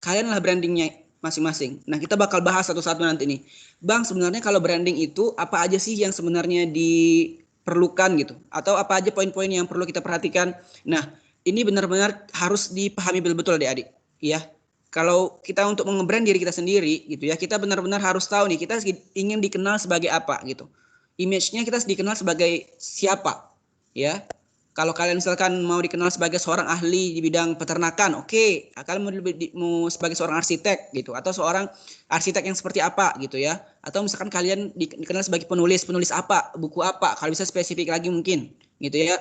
kalian lah brandingnya masing-masing. Nah, kita bakal bahas satu-satu nanti nih. Bang, sebenarnya kalau branding itu apa aja sih yang sebenarnya diperlukan gitu? Atau apa aja poin-poin yang perlu kita perhatikan? Nah, ini benar-benar harus dipahami betul-betul adik-adik, ya. Kalau kita untuk nge-brand diri kita sendiri gitu ya, kita benar-benar harus tahu nih kita ingin dikenal sebagai apa gitu. Image-nya kita dikenal sebagai siapa, ya. Kalau kalian misalkan mau dikenal sebagai seorang ahli di bidang peternakan, oke. Kalian mau sebagai seorang arsitek gitu, atau seorang arsitek yang seperti apa gitu ya. Atau misalkan kalian dikenal sebagai penulis apa, buku apa, kalau bisa spesifik lagi mungkin gitu ya.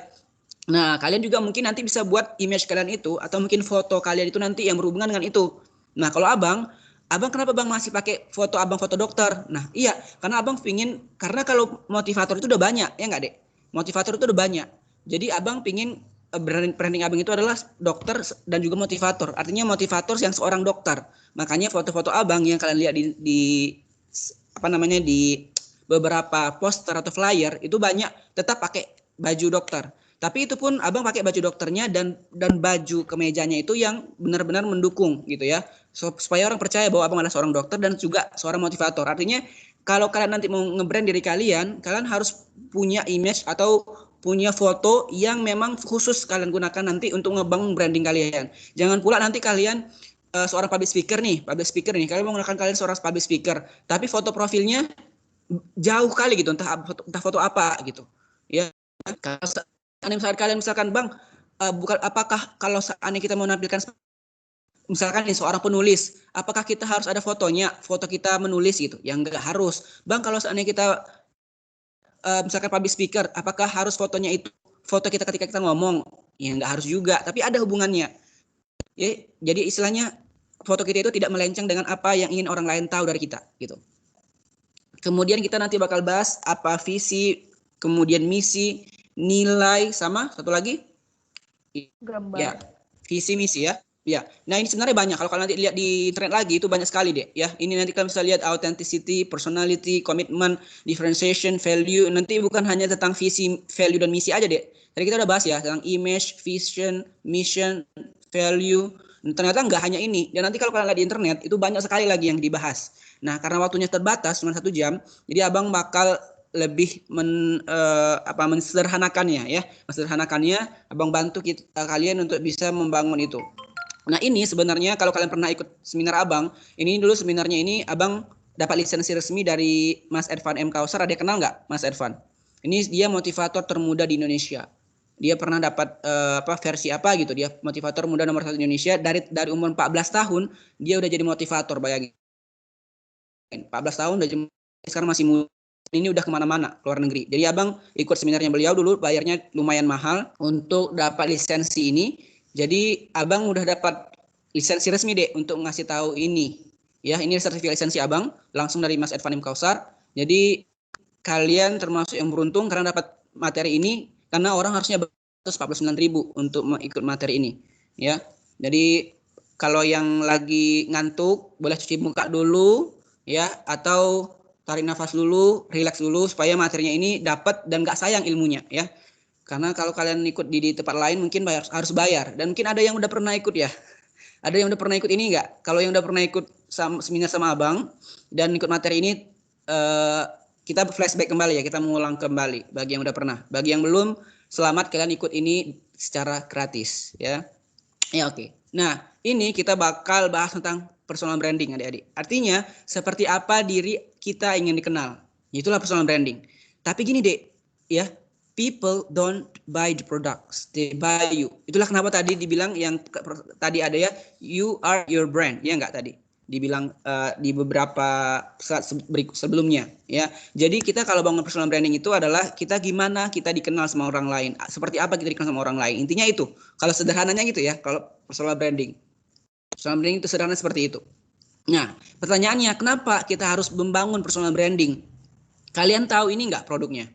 Nah, kalian juga mungkin nanti bisa buat image kalian itu, atau mungkin foto kalian itu nanti yang berhubungan dengan itu. Nah, kalau abang kenapa bang masih pakai foto abang foto dokter? Nah, iya, karena abang pingin, karena kalau motivator itu udah banyak, ya nggak dek? Motivator itu udah banyak. Jadi abang pingin branding abang itu adalah dokter dan juga motivator. Artinya motivator yang seorang dokter. Makanya foto-foto abang yang kalian lihat di apa namanya di beberapa poster atau flyer itu banyak tetap pakai baju dokter. Tapi itu pun abang pakai baju dokternya dan baju kemejanya itu yang benar-benar mendukung gitu ya. Supaya orang percaya bahwa abang adalah seorang dokter dan juga seorang motivator. Artinya kalau kalian nanti mau nge-brand diri kalian, kalian harus punya image atau punya foto yang memang khusus kalian gunakan nanti untuk ngebangun branding kalian. Jangan pula nanti kalian seorang public speaker nih, kalian menggunakan kalian seorang public speaker, tapi foto profilnya jauh kali gitu, entah foto apa gitu. Ya, misalkan bang, bukan apakah kalau seandainya kita mau menampilkan misalkan nih seorang penulis, apakah kita harus ada fotonya, foto kita menulis gitu? Ya enggak harus. Bang, kalau seandainya kita misalkan public speaker, apakah harus fotonya itu foto kita ketika kita ngomong? Ya enggak harus juga, tapi ada hubungannya. Ya, jadi istilahnya foto kita itu tidak melenceng dengan apa yang ingin orang lain tahu dari kita gitu. Kemudian kita nanti bakal bahas apa visi, kemudian misi, nilai, sama satu lagi Gambar. ya, visi misi ya. Ya, nah ini sebenarnya banyak. Kalau kalian nanti lihat di internet lagi itu banyak sekali deh. Ya, ini nanti kalian bisa lihat authenticity, personality, commitment, differentiation, value. Nanti bukan hanya tentang visi, value dan misi aja deh. Tadi kita udah bahas ya tentang image, vision, mission, value. Dan ternyata nggak hanya ini. Dan nanti kalau kalian lihat di internet itu banyak sekali lagi yang dibahas. Nah, karena waktunya terbatas cuma 1 jam, jadi abang bakal lebih mensederhanakannya ya, abang bantu kalian untuk bisa membangun itu. Nah ini sebenarnya kalau kalian pernah ikut seminar abang, ini dulu seminarnya ini abang dapat lisensi resmi dari Mas Ervan M. Kausar. Ada kenal nggak Mas Ervan? Ini dia motivator termuda di Indonesia. Dia pernah dapat versi apa gitu, dia motivator muda nomor 1 Indonesia dari umur 14 tahun dia udah jadi motivator, bayangin. 14 tahun udah jadi, sekarang masih muda. Ini udah kemana-mana keluar negeri. Jadi abang ikut seminarnya beliau dulu, bayarnya lumayan mahal untuk dapat lisensi ini. Jadi abang udah dapat lisensi resmi deh untuk ngasih tahu ini. Ya, ini sertifikat lisensi abang langsung dari Mas Edvanim Kausar. Jadi kalian termasuk yang beruntung karena dapat materi ini, karena orang harusnya 149.000 untuk ikut materi ini. Ya, jadi kalau yang lagi ngantuk boleh cuci muka dulu ya, atau tarik nafas dulu, relax dulu supaya materinya ini dapat dan gak sayang ilmunya ya. Karena kalau kalian ikut di tempat lain mungkin harus bayar, dan mungkin ada yang udah pernah ikut ya. Ada yang udah pernah ikut ini enggak? Kalau yang udah pernah ikut seminar sama abang dan ikut materi ini, kita flashback kembali ya, kita mengulang kembali bagi yang udah pernah. Bagi yang belum, selamat kalian ikut ini secara gratis ya. Ya oke. Nah ini kita bakal bahas tentang personal branding adik-adik. Artinya seperti apa diri kita ingin dikenal. Itulah personal branding. Tapi gini dek, ya, people don't buy the products, they buy you. Itulah kenapa tadi dibilang yang tadi ada ya, you are your brand, ya enggak tadi? Dibilang di beberapa saat sebelumnya ya. Jadi kita kalau bangun personal branding itu adalah kita gimana kita dikenal sama orang lain, seperti apa kita dikenal sama orang lain. Intinya itu. Kalau sederhananya gitu ya, kalau personal branding. Personal branding itu sederhana seperti itu. Nah, pertanyaannya kenapa kita harus membangun personal branding? Kalian tahu ini enggak produknya?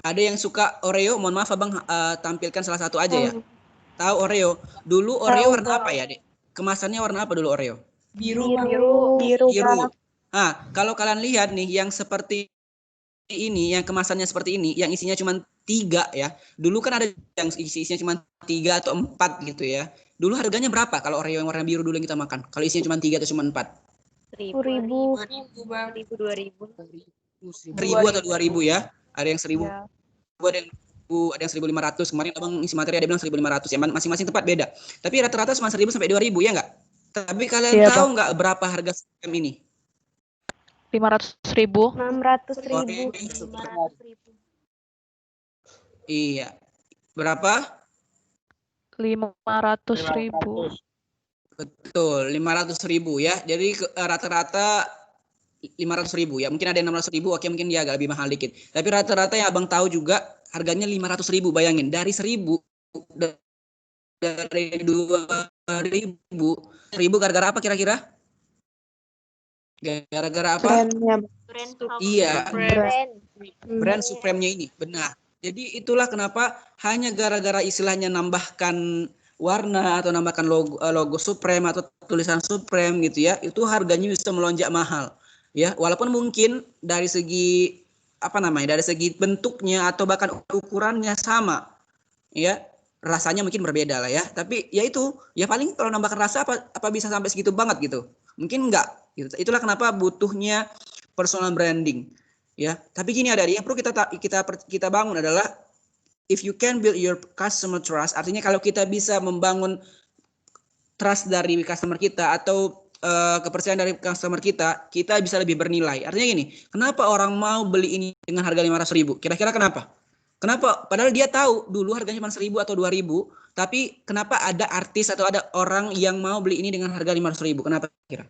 Ada yang suka Oreo? Mohon maaf abang tampilkan salah satu aja ya. Tahu Oreo? Dulu Oreo warna apa ya, Dek? Kemasannya warna apa dulu Oreo? Biru. Biru. Nah, kalau kalian lihat nih yang seperti ini, yang kemasannya seperti ini, yang isinya cuma 3 ya. Dulu kan ada yang isinya cuma 3 atau 4 gitu ya. Dulu harganya berapa kalau Oreo yang warna biru dulu yang kita makan? Kalau isinya cuma 3 atau cuma 4? 1000. 2000. 1.000 atau 2.000 ya? Ada yang 1.000, Ya. ada yang 1.000, ada yang 1.500. Kemarin abang isi materi ada bilang 1.500 ya. Masing-masing tempat beda. Tapi rata-rata cuma 1.000 sampai 2.000 ya nggak? Tapi kalian Iya, tahu nggak berapa harga Supreme ini? 500.000. 500.000. 600.000. Iya. Berapa? 500.000. Betul, 500.000 ya. Jadi rata-rata 500.000 ya. Mungkin ada yang 600.000, oke mungkin dia agak lebih mahal dikit. Tapi rata-rata yang abang tahu juga harganya 500.000. Bayangin dari 1.000, dari 2.000, 1.000 gara-gara apa kira-kira? Gara-gara apa? Brandnya. Iya, brand Brand. Supreme-nya ini. Benar. Jadi itulah kenapa hanya gara-gara istilahnya nambahkan warna atau nambahkan logo Supreme atau tulisan Supreme gitu ya, itu harganya bisa melonjak mahal. Ya, walaupun mungkin dari segi apa namanya, dari segi bentuknya atau bahkan ukurannya sama, ya rasanya mungkin berbeda lah ya. Tapi ya itu, ya paling kalau nambahkan rasa apa bisa sampai segitu banget gitu? Mungkin enggak. Gitu. Itulah kenapa butuhnya personal branding. Ya, tapi gini ada yang perlu kita bangun adalah if you can build your customer trust, artinya kalau kita bisa membangun trust dari customer kita atau kepercayaan dari customer kita bisa lebih bernilai. Artinya gini, kenapa orang mau beli ini dengan harga 500.000? Kira-kira kenapa? Kenapa? Padahal dia tahu dulu harganya cuma 1.000 atau 2.000, tapi kenapa ada artis atau ada orang yang mau beli ini dengan harga 500.000? Kenapa kira?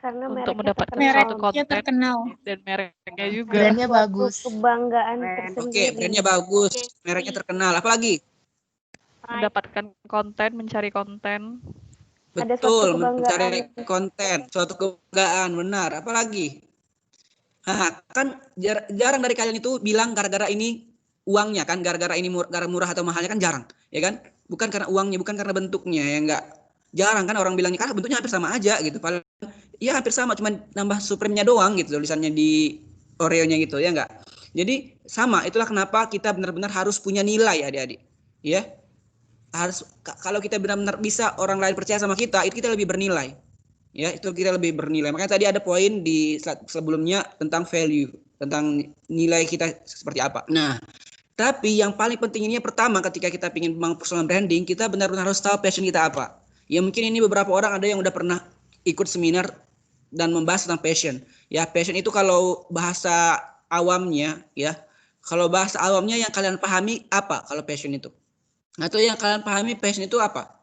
Karena Untuk mereknya mendapatkan terkenal. suatu Mereknya konten terkenal. dan mereknya juga. Brandnya Suatu bagus. kebanggaan Keren. tersendiri. Oke, brandnya bagus, mereknya terkenal. Apalagi? Mendapatkan konten, mencari konten. Ada suatu Betul, kebanggaan. mencari konten, suatu kebanggaan, benar. Apalagi? Nah, kan jarang dari kalian itu bilang gara-gara ini uangnya kan, gara-gara ini murah atau mahalnya kan jarang, ya kan? Bukan karena uangnya, bukan karena bentuknya, ya enggak. Jarang kan orang bilangnya, karena bentuknya hampir sama aja gitu. Paling ya hampir sama, cuma nambah Supreme-nya doang gitu tulisannya di Oreo-nya gitu, ya enggak. Jadi sama, itulah kenapa kita benar-benar harus punya nilai adik-adik. Ya. Harus kalau kita benar-benar bisa orang lain percaya sama kita, itu kita lebih bernilai. Ya, itu kita lebih bernilai. Makanya tadi ada poin di sebelumnya tentang value, tentang nilai kita seperti apa. Nah, tapi yang paling penting ini pertama ketika kita ingin membangun personal branding, kita benar-benar harus tahu passion kita apa. Ya mungkin ini beberapa orang ada yang udah pernah ikut seminar dan membahas tentang passion. Ya, passion itu kalau bahasa awamnya ya, kalau bahasa awamnya yang kalian pahami apa kalau passion itu? Atau yang kalian pahami passion itu apa?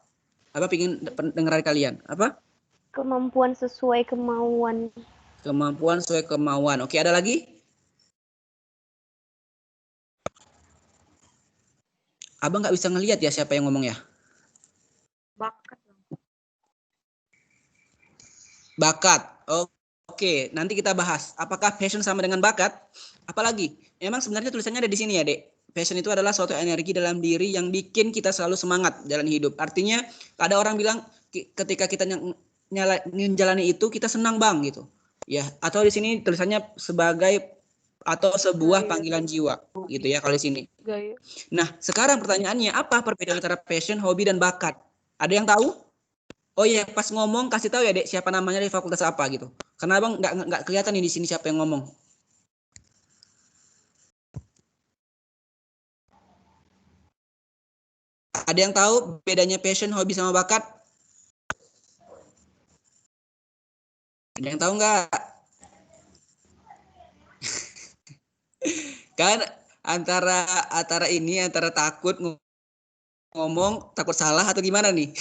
Apa pingin dengar dari kalian? Apa? Kemampuan sesuai kemauan. Kemampuan sesuai kemauan. Oke, ada lagi? Abang nggak bisa ngelihat ya siapa yang ngomong ya? Bakat. Bakat. Oke, nanti kita bahas. Apakah passion sama dengan bakat? Apalagi? Memang sebenarnya tulisannya ada di sini ya, Dek. Passion itu adalah suatu energi dalam diri yang bikin kita selalu semangat jalan hidup. Artinya, ada orang bilang ketika kita menjalani itu kita senang bang gitu. Ya, atau di sini tulisannya sebagai atau sebuah panggilan jiwa gitu ya kalau di sini. Gaya. Nah, sekarang pertanyaannya apa perbedaan antara passion, hobi dan bakat? Ada yang tahu? Oh iya, pas ngomong kasih tahu ya, Dek, siapa namanya dari fakultas apa gitu. Karena Abang nggak kelihatan nih di sini siapa yang ngomong. Ada yang tahu bedanya passion, hobi sama bakat? Ada yang tahu nggak? Kan antara takut ngomong, takut salah atau gimana nih?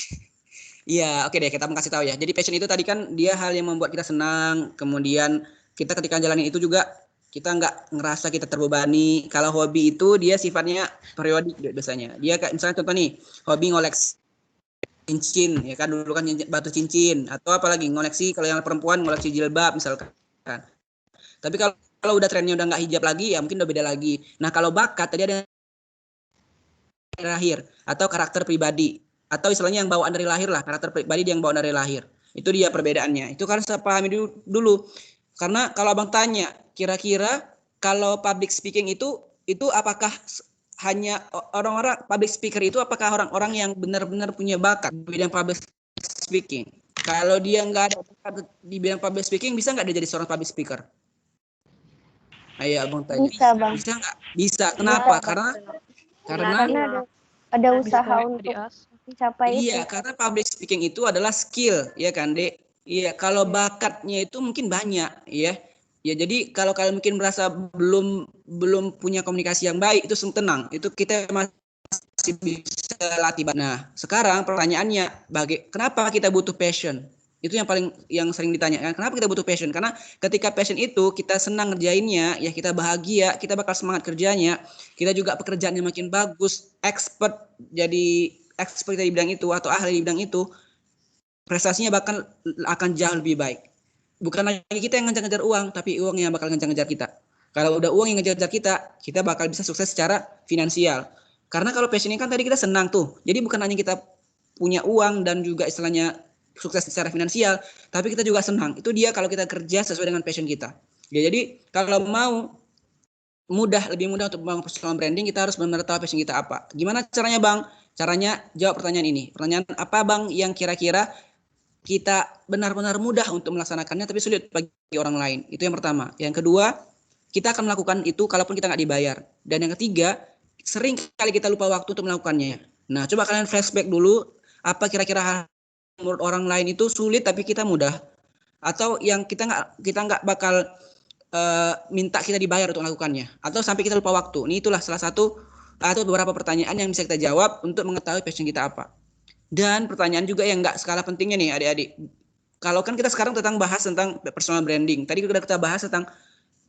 Iya, oke deh, kita mau kasih tahu ya. Jadi passion itu tadi kan dia hal yang membuat kita senang, kemudian kita ketika jalanin itu juga kita nggak ngerasa kita terbebani. Kalau hobi itu dia sifatnya periodik biasanya. Dia kayak misalnya contoh nih, hobi ngoleksi cincin, ya kan dulu kan batu cincin, atau apalagi ngoleksi kalau yang perempuan ngoleksi jilbab misalkan. Tapi kalau udah trennya udah nggak hijab lagi, ya mungkin udah beda lagi. Nah kalau bakat tadi ada lahir atau karakter pribadi. Atau istilahnya yang bawaan dari lahir lah, karakter pribadi yang bawaan dari lahir. Itu dia perbedaannya. Itu kan saya pahami dulu. Karena kalau abang tanya, kira-kira kalau public speaking itu apakah hanya orang-orang public speaker itu apakah orang-orang yang benar-benar punya bakat di bidang public speaking? Kalau dia nggak ada bakat di bidang public speaking, bisa nggak dia jadi seorang public speaker? Ayo abang tanya. Bisa, Bang. Bisa nggak? Bisa. Kenapa? Karena Karena ada usaha untuk mencapai itu. iya, karena public speaking itu adalah skill, ya kan, Dek? Iya, kalau bakatnya itu mungkin banyak, ya. Ya, jadi kalau kalian mungkin merasa belum punya komunikasi yang baik, itu tenang. Itu kita masih bisa latih. Nah, sekarang pertanyaannya, kenapa kita butuh passion? Itu yang sering ditanyakan. Kenapa kita butuh passion? Karena ketika passion itu kita senang ngerjainnya, ya kita bahagia, kita bakal semangat kerjanya. Kita juga pekerjaannya makin bagus, jadi expert di bidang itu atau ahli di bidang itu, prestasinya bahkan akan jauh lebih baik. Bukan lagi kita yang ngejar-ngejar uang, tapi uang yang bakal ngejar-ngejar kita. Kalau udah uang yang ngejar-ngejar kita bakal bisa sukses secara finansial. Karena kalau passion ini kan tadi kita senang tuh. Jadi bukan hanya kita punya uang dan juga istilahnya sukses secara finansial, tapi kita juga senang. Itu dia kalau kita kerja sesuai dengan passion kita. Ya, jadi kalau mau lebih mudah untuk membangun personal branding, kita harus benar-benar tahu passion kita apa. Gimana caranya, Bang? Caranya jawab pertanyaan ini. Pertanyaan apa, Bang, yang kira-kira kita benar-benar mudah untuk melaksanakannya tapi sulit bagi orang lain. Itu yang pertama. Yang kedua, kita akan melakukan itu kalaupun kita nggak dibayar. Dan yang ketiga, sering kali kita lupa waktu untuk melakukannya. Nah, coba kalian flashback dulu, apa kira-kira hal menurut orang lain itu sulit tapi kita mudah, atau yang kita nggak bakal minta kita dibayar untuk melakukannya, atau sampai kita lupa waktu. Ini itulah salah satu atau beberapa pertanyaan yang bisa kita jawab untuk mengetahui passion kita apa. Dan pertanyaan juga yang nggak skala pentingnya nih adik-adik. Kalau kan kita sekarang bahas tentang personal branding. Tadi kita bahas tentang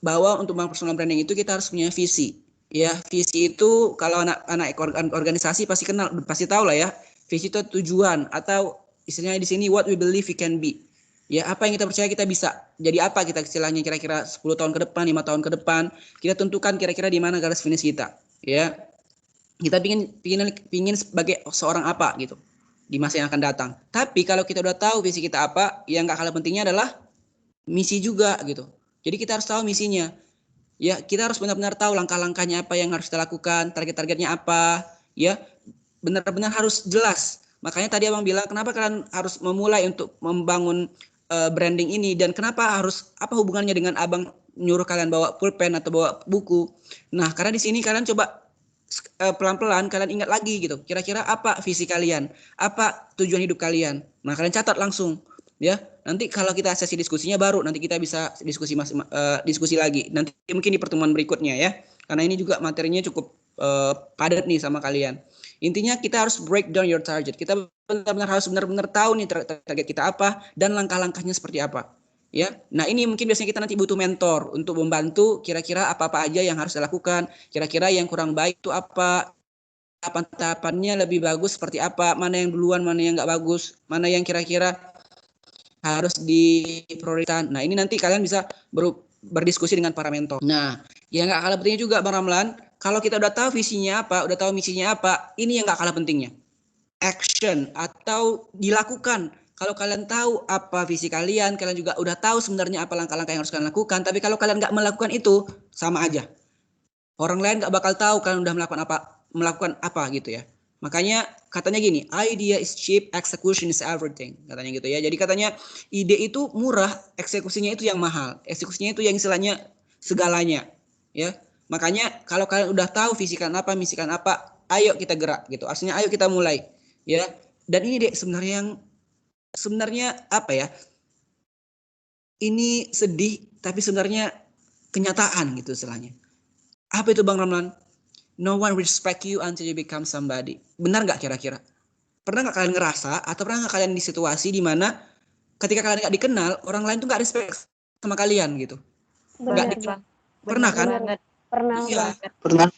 bahwa untuk membangun personal branding itu kita harus punya visi. Ya, visi itu kalau anak organisasi pasti tahu lah ya. Visi itu tujuan atau istilahnya di sini what we believe we can be. Ya, apa yang kita percaya kita bisa. Jadi apa kita istilahnya kira-kira 10 tahun ke depan, 5 tahun ke depan, kita tentukan kira-kira di mana garis finish kita. Ya. Kita pingin sebagai seorang apa gitu di masa yang akan datang. Tapi kalau kita udah tahu visi kita apa, yang nggak kalah pentingnya adalah misi juga gitu. Jadi kita harus tahu misinya. Ya, kita harus benar-benar tahu langkah-langkahnya apa yang harus kita lakukan, target-targetnya apa, ya. Benar-benar harus jelas. Makanya tadi Abang bilang kenapa kalian harus memulai untuk membangun branding ini dan kenapa apa hubungannya dengan Abang nyuruh kalian bawa pulpen atau bawa buku. Nah, karena di sini kalian coba pelan-pelan kalian ingat lagi gitu. Kira-kira apa visi kalian? Apa tujuan hidup kalian? Nah, kalian catat langsung ya. Nanti kalau kita sesi diskusinya baru nanti kita bisa diskusi lagi. Nanti mungkin di pertemuan berikutnya ya. Karena ini juga materinya cukup padat nih sama kalian. Intinya kita harus break down your target. Kita harus benar-benar tahu nih target kita apa dan langkah-langkahnya seperti apa. Ya, nah ini mungkin biasanya kita nanti butuh mentor untuk membantu kira-kira apa-apa aja yang harus dilakukan, kira-kira yang kurang baik itu apa, tahapan-tahapannya lebih bagus seperti apa, mana yang duluan, mana yang nggak bagus, mana yang kira-kira harus diprioritaskan. Nah ini nanti kalian bisa berdiskusi dengan para mentor. Nah, yang nggak kalah pentingnya juga Bang Ramlan, kalau kita udah tahu visinya apa, udah tahu misinya apa, ini yang nggak kalah pentingnya. Action atau dilakukan. Kalau kalian tahu apa visi kalian juga udah tahu sebenarnya apa langkah-langkah yang harus kalian lakukan. Tapi kalau kalian nggak melakukan itu, sama aja. Orang lain nggak bakal tahu kalian udah melakukan apa gitu ya. Makanya katanya gini, idea is cheap, execution is everything. Katanya gitu ya. Jadi katanya ide itu murah, eksekusinya itu yang mahal. Eksekusinya itu yang istilahnya segalanya. Ya. Makanya kalau kalian udah tahu visi kalian apa, misi kalian apa, ayo kita gerak gitu. Artinya ayo kita mulai. Ya. Dan ini deh sebenarnya apa ya? Ini sedih tapi sebenarnya kenyataan gitu istilahnya. Apa itu Bang Ramlan? No one respect you until you become somebody. Benar nggak kira-kira? Pernah nggak kalian ngerasa atau pernah nggak kalian di situasi di mana ketika kalian nggak dikenal, orang lain tuh nggak respect sama kalian gitu? Pernah kan? Pernah. Iya. Pernah.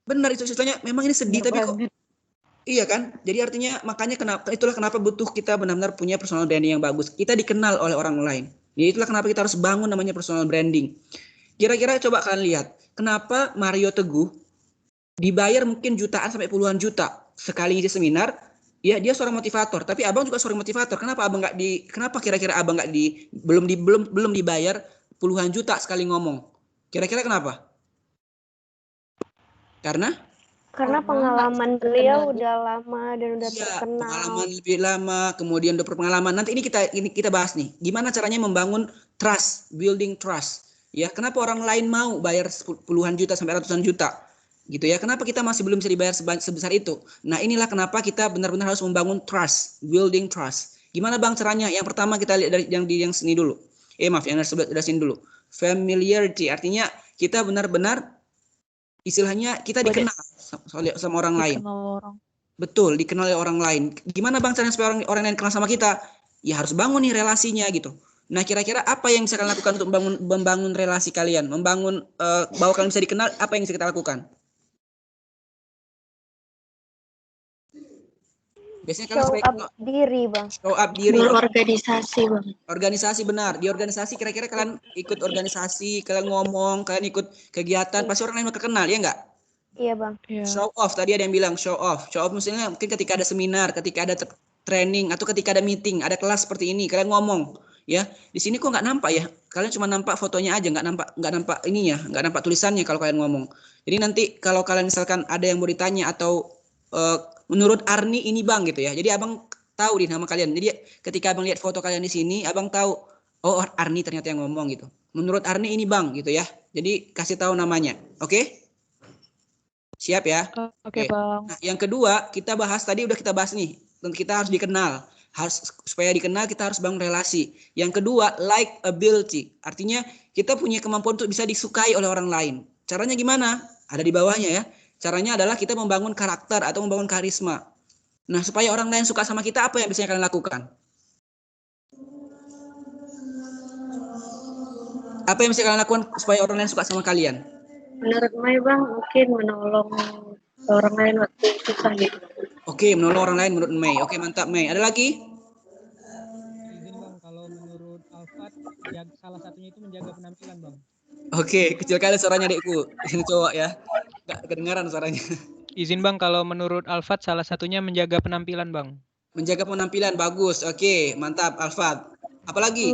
Benar itu istilahnya. Memang ini sedih tapi kok. Iya kan? Jadi artinya makanya itulah kenapa butuh kita benar-benar punya personal branding yang bagus. Kita dikenal oleh orang lain. Jadi itulah kenapa kita harus bangun namanya personal branding. Kira-kira coba kalian lihat, kenapa Mario Teguh dibayar mungkin jutaan sampai puluhan juta sekali ngisi seminar? Ya, dia seorang motivator, tapi Abang juga seorang motivator. Kenapa kira-kira Abang belum dibayar puluhan juta sekali ngomong? Kira-kira kenapa? Karena Karena pengalaman beliau udah lama dan udah terkenal. Pengalaman lebih lama, kemudian udah berpengalaman. Nanti ini kita bahas nih, gimana caranya membangun trust, building trust. Ya, kenapa orang lain mau bayar puluhan juta sampai ratusan juta? Gitu ya. Kenapa kita masih belum bisa dibayar sebesar itu? Nah, inilah kenapa kita benar-benar harus membangun trust, building trust. Gimana Bang caranya? Yang pertama kita lihat dari yang sini dulu. Maaf, yang sebelah sini dulu. Familiarity, artinya kita benar-benar istilahnya kita dikenal sama orang lain. Betul, dikenal oleh orang lain. Gimana Bang caranya supaya orang lain kenal sama kita? Ya harus bangun nih relasinya gitu. Nah, kira-kira apa yang bisa kalian lakukan untuk membangun relasi kalian? Membangun bahwa kalian bisa dikenal, apa yang bisa kita lakukan? Biasanya kalian show up diri, Bang. Show up diri. Berorganisasi, Bang. Organisasi, benar. Di organisasi kira-kira kalian ikut organisasi, kalian ngomong, kalian ikut kegiatan, pasti orang lain bakal kenal, ya enggak? Iya, Bang. Show off, tadi ada yang bilang show off. Show off maksudnya mungkin ketika ada seminar, ketika ada training, atau ketika ada meeting, ada kelas seperti ini, kalian ngomong. Ya, di sini kok nggak nampak ya? Kalian cuma nampak fotonya aja, nggak nampak ininya, nggak nampak tulisannya kalau kalian ngomong. Jadi nanti kalau kalian misalkan ada yang mau ditanya atau menurut Arni ini Bang gitu ya. Jadi Abang tahu di nama kalian. Jadi ketika Abang lihat foto kalian di sini, Abang tahu oh Arni ternyata yang ngomong gitu. Menurut Arni ini Bang gitu ya. Jadi kasih tahu namanya. Oke? Siap ya? Oke, Bang. Nah, yang kedua, kita bahas tadi udah kita bahas nih. Kita harus dikenal. Supaya dikenal kita harus bangun relasi. Yang kedua, likability. Artinya kita punya kemampuan untuk bisa disukai oleh orang lain. Caranya gimana? Ada di bawahnya ya. Caranya adalah kita membangun karakter atau membangun karisma. Nah, supaya orang lain suka sama kita, apa yang bisa kalian lakukan? Apa yang bisa kalian lakukan supaya orang lain suka sama kalian? Menurut Mai, Bang, mungkin menolong orang lain waktu susah gitu. Oke, menolong orang lain menurut Mei. Oke, mantap Mei. Ada lagi? Izin Bang, kalau menurut Alfat, salah satunya itu menjaga penampilan Bang. Oke, kecil kali suaranya adikku. Ini cowok ya. Nggak kedengaran suaranya. Izin Bang, kalau menurut Alfat salah satunya menjaga penampilan Bang. Menjaga penampilan, bagus. Oke, mantap Alfat. Apalagi?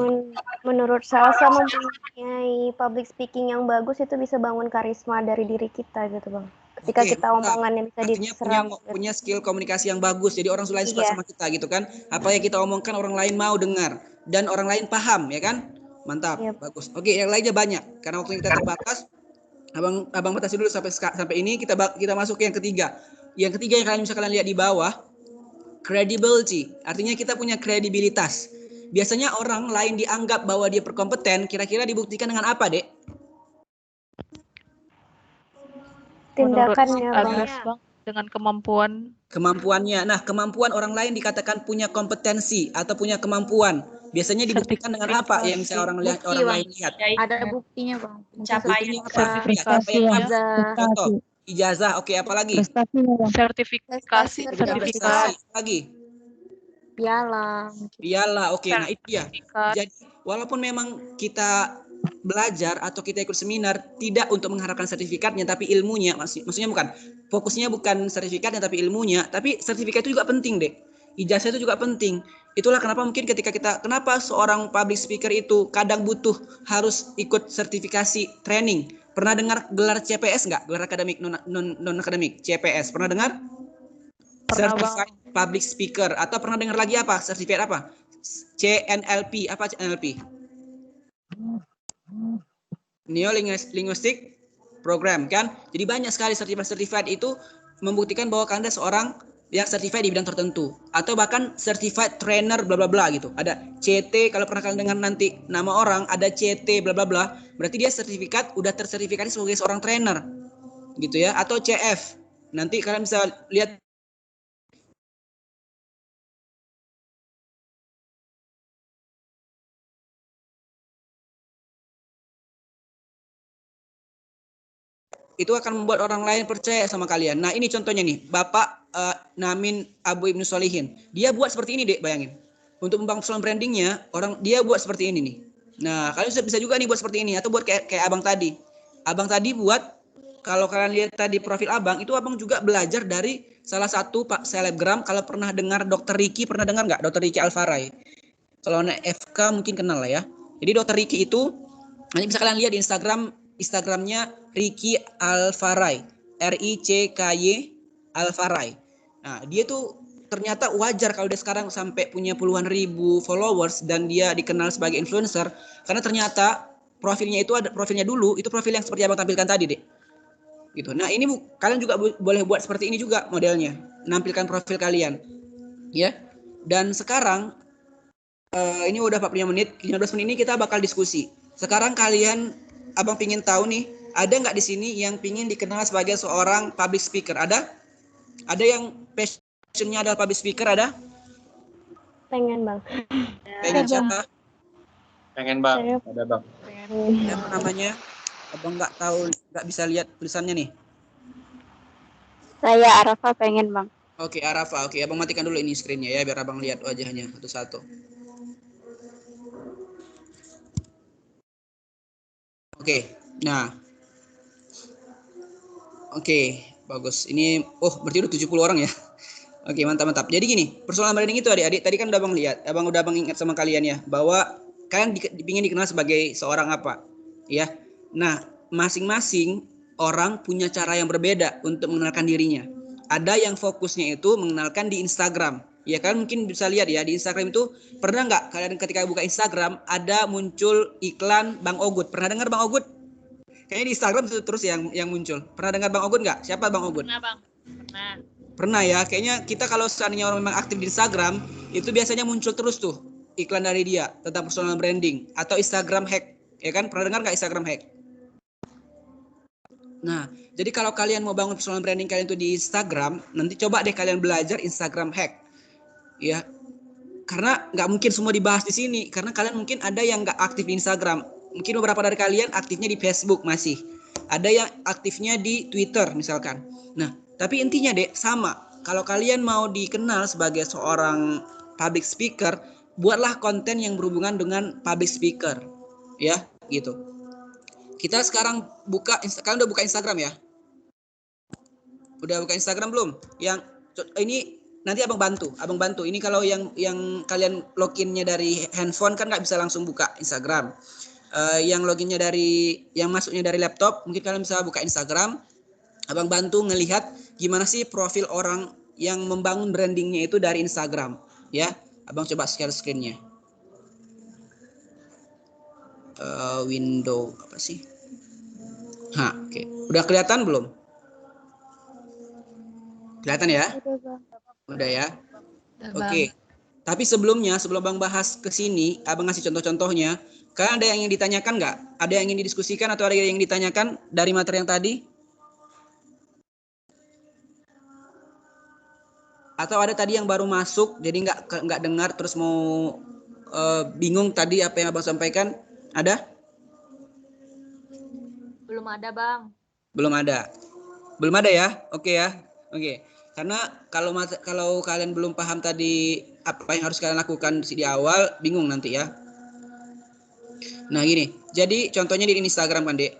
Menurut Salsa mempunyai public speaking yang bagus itu bisa bangun karisma dari diri kita gitu Bang. Ketika kita omongannya bisa diserap. Punya skill komunikasi yang bagus, jadi orang lain suka sama kita gitu kan. Apa yang kita omongkan orang lain mau dengar dan orang lain paham ya kan. Mantap, bagus. Oke, yang lainnya banyak karena waktu kita terbatas. Abang batasi dulu sampai ini kita masuk ke yang ketiga. Yang ketiga yang kalian bisa lihat di bawah, credibility. Artinya kita punya kredibilitas. Biasanya orang lain dianggap bahwa dia berkompeten, kira-kira dibuktikan dengan apa, Dek? Tindakannya, Bang, dengan kemampuannya. Nah, kemampuan orang lain dikatakan punya kompetensi atau punya kemampuan. Biasanya dibuktikan dengan apa yang bisa orang lain lihat? Ada buktinya, Bang. Pencapaian sertifikasi, contoh. Ijazah, oke, apa lagi? Sertifikasi lagi. Piala, oke. Nah, itu dia. Jadi, walaupun memang kita belajar atau kita ikut seminar tidak untuk mengharapkan sertifikatnya tapi ilmunya, maksudnya fokusnya bukan sertifikatnya tapi ilmunya, tapi sertifikat itu juga penting, Dek. Ijazah itu juga penting. Itulah kenapa mungkin kenapa seorang public speaker itu kadang butuh harus ikut sertifikasi training. Pernah dengar gelar CPS nggak? Gelar akademik non akademik, CPS. Pernah dengar? Certified Public Speaker. Atau pernah dengar lagi apa? Sertifikat apa? CNLP. Apa CNLP? Neo-linguistic Program kan? Jadi banyak sekali sertifikat itu membuktikan bahwa Anda seorang yang certified di bidang tertentu atau bahkan certified trainer bla bla bla gitu. Ada CT, kalau pernah kalian dengar nanti nama orang ada CT bla bla bla, berarti dia udah tersertifikasi sebagai seorang trainer. Gitu ya, atau CF. Nanti kalian bisa lihat itu akan membuat orang lain percaya sama kalian. Nah, ini contohnya nih, Bapak Namin Abu Ibnu Solihin. Dia buat seperti ini, Dek, bayangin. Untuk membangun personal brandingnya, dia buat seperti ini nih. Nah, kalian bisa juga nih buat seperti ini atau buat kayak Abang tadi. Abang tadi buat, kalau kalian lihat tadi profil Abang, itu Abang juga belajar dari salah satu Pak selebgram. Kalau pernah dengar Dr. Ricky, pernah dengar nggak? Dr. Ricky Alfarai. Kalau anak FK mungkin kenal lah ya. Jadi Dr. Ricky itu, nanti bisa kalian lihat di Instagramnya Ricky Alfarai. RICKY Alvaray. Nah, dia tuh ternyata wajar kalau dia sekarang sampai punya puluhan ribu followers dan dia dikenal sebagai influencer karena ternyata profilnya itu ada profilnya dulu itu profil yang seperti abang tampilkan tadi, Dek. Gitu. Nah, ini kalian juga boleh buat seperti ini juga modelnya, menampilkan profil kalian. Ya. Dan sekarang ini udah 45 menit, 15 menit ini kita bakal diskusi. Sekarang kalian abang pingin tahu nih, ada nggak di sini yang pingin dikenal sebagai seorang public speaker? Ada? Ada yang passionnya adalah public speaker, ada? Pengen, Bang. Pengen siapa? Pengen bang, Saya ada bang. Siapa namanya? Abang nggak tahu, nggak bisa lihat tulisannya nih. Saya Arafa pengen bang. Oke, Arafa. Oke, abang matikan dulu ini screen-nya ya, biar abang lihat wajahnya satu-satu. Oke, nah. Oke, bagus. Ini, berarti udah 70 orang ya. Oke, mantap. Jadi gini, persoalan branding itu adik-adik, tadi kan udah abang lihat, udah abang ingat sama kalian ya, bahwa kalian ingin dikenal sebagai seorang apa, ya. Nah, masing-masing orang punya cara yang berbeda untuk mengenalkan dirinya. Ada yang fokusnya itu mengenalkan di Instagram. Ya kan mungkin bisa lihat ya di Instagram itu pernah nggak kalian ketika buka Instagram ada muncul iklan Bang Ogut. Pernah dengar Bang Ogut? Kayaknya di Instagram itu terus yang muncul. Pernah dengar Bang Ogut nggak? Siapa Bang Ogut? Pernah, Bang. Pernah. Pernah ya. Kayaknya kita kalau seandainya orang memang aktif di Instagram itu biasanya muncul terus tuh iklan dari dia tentang personal branding atau Instagram hack. Ya kan? Pernah dengar nggak Instagram hack? Nah, jadi kalau kalian mau bangun personal branding kalian itu di Instagram, nanti coba deh kalian belajar Instagram hack. Ya. Karena nggak mungkin semua dibahas di sini, karena kalian mungkin ada yang nggak aktif di Instagram. Mungkin beberapa dari kalian aktifnya di Facebook masih. Ada yang aktifnya di Twitter misalkan. Nah, tapi intinya dek sama. Kalau kalian mau dikenal sebagai seorang public speaker, buatlah konten yang berhubungan dengan public speaker. Ya, gitu. Kita sekarang kalian udah buka Instagram ya? Udah buka Instagram belum? Yang ini nanti abang bantu. Ini kalau yang kalian loginnya dari handphone kan nggak bisa langsung buka Instagram. Yang loginnya yang masuknya dari laptop, mungkin kalian bisa buka Instagram. Abang bantu ngelihat gimana sih profil orang yang membangun brandingnya itu dari Instagram. Ya, abang coba share screen-nya. Window apa sih? Oke. Udah kelihatan belum? Kelihatan ya? Udah ya? Oke. Tapi sebelum Bang bahas ke sini, abang ngasih contoh-contohnya. Kalian ada yang ingin ditanyakan nggak? Ada yang ingin didiskusikan atau ada yang ingin ditanyakan dari materi yang tadi? Atau ada tadi yang baru masuk, jadi nggak dengar terus mau bingung tadi apa yang abang sampaikan? Ada? Belum ada, Bang. Belum ada ya? Oke ya. Oke. Karena kalau kalian belum paham tadi apa yang harus kalian lakukan di awal, bingung nanti ya. Nah, gini. Jadi contohnya di Instagram kan, Dek.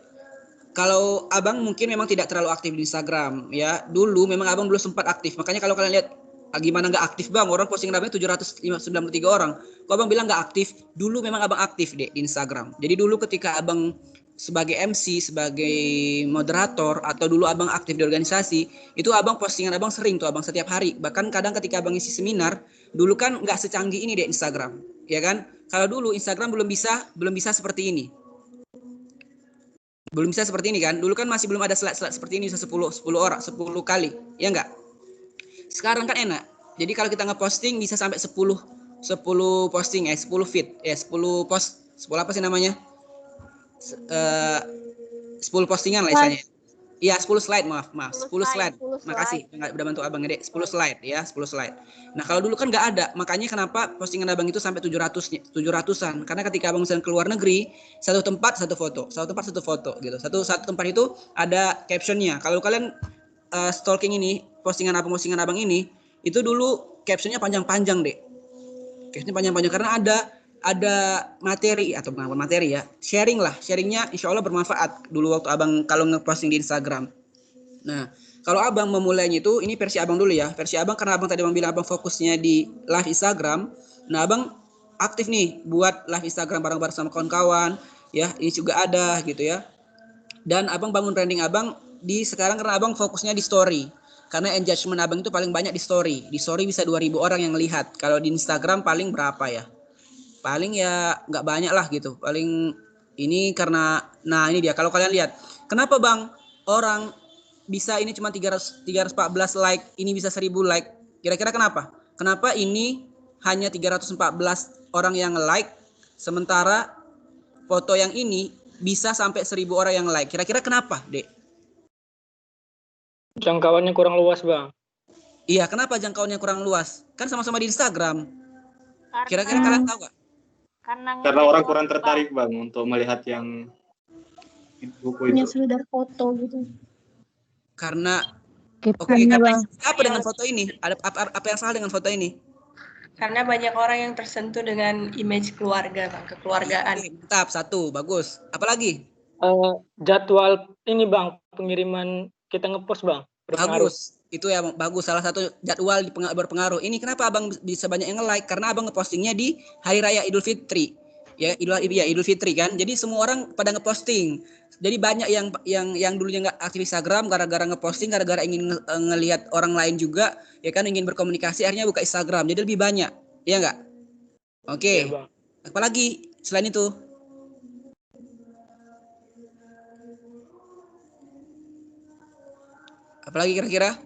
Kalau abang mungkin memang tidak terlalu aktif di Instagram ya. Dulu memang abang belum sempat aktif. Makanya kalau kalian lihat gimana nggak aktif bang, orang posting namanya 793 orang. Kok abang bilang nggak aktif? Dulu memang abang aktif deh di Instagram. Jadi dulu ketika abang sebagai MC, sebagai moderator, atau dulu abang aktif di organisasi, itu abang postingan abang sering tuh abang setiap hari. Bahkan kadang ketika abang isi seminar, dulu kan nggak secanggih ini deh Instagram, ya kan? Kalau dulu Instagram belum bisa seperti ini. Belum bisa seperti ini kan? Dulu kan masih belum ada slide seperti ini, 10 kali, ya enggak? Sekarang kan enak. Jadi kalau kita ngeposting bisa sampai 10 posting 10 feed, 10 post, 10 apa sih namanya? 10 postingan lah istilahnya. Iya, 10 slide, maaf. 10 slide. Makasih udah bantu abang Dek. 10 slide ya, 10 slide. Nah, kalau dulu kan nggak ada. Makanya kenapa postingan abang itu sampai 700-an. Karena ketika abang misalnya keluar negeri, satu tempat satu foto gitu. Satu tempat itu ada captionnya. Kalau kalian stalking ini, postingan abang ini, itu dulu captionnya panjang-panjang Dek. Captionnya panjang-panjang karena ada materi atau bukan materi ya, sharingnya insya Allah bermanfaat dulu waktu abang kalau ngeposting di Instagram. Nah, kalau abang memulainya itu, ini versi abang dulu ya, versi abang karena abang tadi bilang abang fokusnya di live Instagram. Nah, abang aktif nih buat live Instagram bareng-bareng sama kawan-kawan ya, ini juga ada gitu ya. Dan abang bangun branding abang di sekarang karena abang fokusnya di story. Karena engagement abang itu paling banyak di story. Di story bisa 2.000 orang yang lihat. Kalau di Instagram paling berapa ya? Paling ya nggak banyak lah gitu. Paling ini karena, nah ini dia. Kalau kalian lihat, kenapa bang orang bisa ini cuma 314 like, ini bisa 1.000 like? Kira-kira kenapa? Kenapa ini hanya 314 orang yang like, sementara foto yang ini bisa sampai 1.000 orang yang like? Kira-kira kenapa, Dek? Jangkauannya kurang luas, Bang. Iya, kenapa jangkauannya kurang luas? Kan sama-sama di Instagram. Karena, Kira-kira kalian tahu gak? Karena orang kurang tertarik bang untuk melihat yang buku itu. sekedar foto gitu. Karena oke, Karena karena bang, apa dengan foto ini? Ada apa yang salah dengan foto ini? Karena banyak orang yang tersentuh dengan image keluarga, Bang, kekeluargaan. Oke, mantap, satu, bagus. Apalagi? Jadwal ini, Bang, pengiriman kita ngepost, Bang. Berpengaruh. Bagus. Itu ya bagus, salah satu jadwal berpengaruh. Ini kenapa abang bisa banyak yang nge-like? Karena abang ngepostingnya di hari raya Idul Fitri. Ya, Idul Fitri kan. Jadi semua orang pada ngeposting. Jadi banyak yang dulunya nggak aktif Instagram gara-gara ngeposting, gara-gara ingin ngelihat orang lain juga, ya kan, ingin berkomunikasi, akhirnya buka Instagram. Jadi lebih banyak. Iya nggak? Oke. Iya, Bang. Apalagi selain itu? Apalagi kira-kira?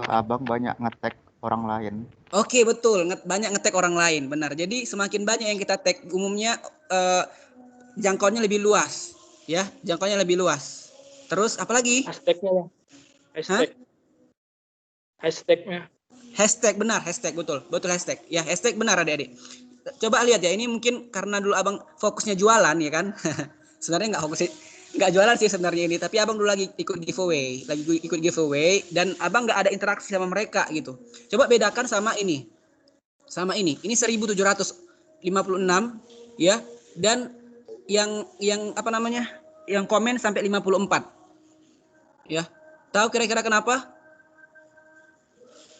Abang banyak nge-tag orang lain. Oke, betul. Banyak nge-tag orang lain, benar. Jadi semakin banyak yang kita tag, umumnya jangkauannya lebih luas, ya. Jangkauannya lebih luas. Terus apalagi? Hashtagnya, Bang. Hashtagnya. Hashtag, benar, hashtag, betul hashtag. Ya, hashtag benar adik-adik. Coba lihat ya, ini mungkin karena dulu abang fokusnya jualan, ya kan. Sebenarnya nggak jualan sih sebenarnya ini, tapi abang dulu lagi ikut giveaway, dan abang nggak ada interaksi sama mereka gitu. Coba bedakan sama ini, ini 1.756 ya, dan yang apa namanya, yang komen sampai 54 ya. Tahu kira-kira kenapa?